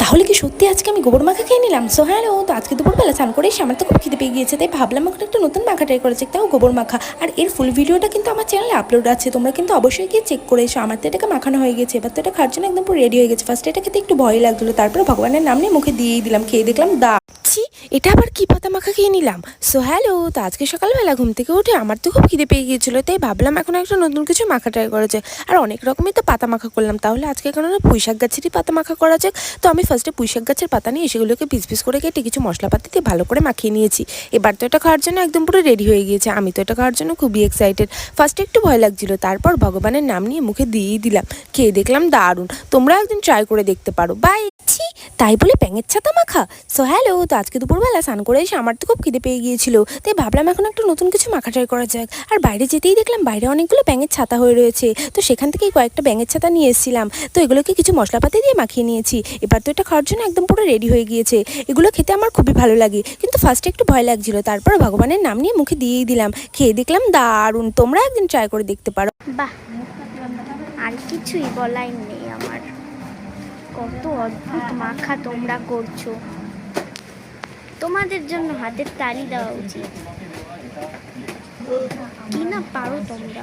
তাহলে কি সত্যি আজকে আমি গোবর মাখা খেয়ে নিলাম? সো হ্যালো, তো আজকে দুপুরবেলা স্নান করে এসে আমার তো খুব খিদে পেয়ে গিয়েছে, তাই ভাবলাম এখন একটা নতুন মাখা ট্রাই করেছি, তাও গোবর মাখা। আর এর ফুল ভিডিওটা কিন্তু আমার চ্যানেলে আপলোড আছে, তোমরা কিন্তু অবশ্যই গিয়ে চেক করে এসো। আমার তো এটাকে মাখানো হয়ে গেছে, এবার তো এটা খাওয়ার জন্য একদম পুরো রেডি হয়ে গেছে। ফার্স্টে এটা খেতে একটু ভয় লাগছিলো, তারপরে ভগবানের নাম নিয়ে মুখে দিয়েই দিলাম, খেয়ে দেখলাম এটা আবার কি পাতা মাখা খেয়ে নিলাম। সো হ্যালো, তো আজকে সকালবেলা ঘুম থেকে উঠে আমার তো খুব খিদে পেয়ে গিয়েছিলো, তাই ভাবলাম এখন একটা নতুন কিছু মাখা ট্রাই করা যায়। আর অনেক রকমই তো পাতা মাখা করলাম, তাহলে আজকে কেন না পুঁইশাক গাছেরই পাতা মাখা করা যাক। তো আমি ফার্স্টে পুঁইশাক গাছের পাতা নিয়ে সেগুলোকে পিস পিস করে কেটে কিছু মশলাপাতি দিয়ে ভালো করে মাখিয়ে নিয়েছি। এবার তো এটা খাওয়ার জন্য একদম পুরো রেডি হয়ে গিয়েছে, আমি তো এটা খাওয়ার জন্য খুবই এক্সাইটেড। ফার্স্টে একটু ভয় লাগছিল, তারপর ভগবানের নাম নিয়ে মুখে দিয়েই দিলাম, খেয়ে দেখলাম দারুণ। তোমরা একদিন ট্রাই করে দেখতে পারো। বাই। তাই বলে ব্যাঙের ছাতা মাখা। সো হ্যালো, তো আজকে দুপুরবেলা স্নান করে এসে আমার তো খুব খিদে পেয়ে গিয়েছিল, তাই ভাবলাম এখন একটা নতুন কিছু মাখা ট্রাই করা যাক। আর বাইরে যেতেই দেখলাম বাইরে অনেকগুলো ব্যাঙের ছাতা হয়ে রয়েছে, তো সেখান থেকেই কয়েকটা ব্যাঙের ছাতা নিয়ে এসেছিলাম। তো এগুলোকে কিছু মশলাপাতি দিয়ে মাখিয়ে নিয়েছি, এবার তো এটা খাওয়ার জন্য একদম পুরো রেডি হয়ে গিয়েছে। এগুলো খেতে আমার খুবই ভালো লাগে, কিন্তু ফার্স্টে একটু ভয় লাগছিল, তারপর ভগবানের নাম নিয়ে মুখে দিয়েই দিলাম, খেয়ে দেখলাম দারুণ। তোমরা একদিন ট্রাই করে দেখতে পারো। বাহ, আর কিছুই বলাই নেই আমার। কত অদ্ভুত মাখা তোমরা করছো, তোমাদের জন্য হাতের তালি দেওয়া উচিত। কি না পারো তোমরা।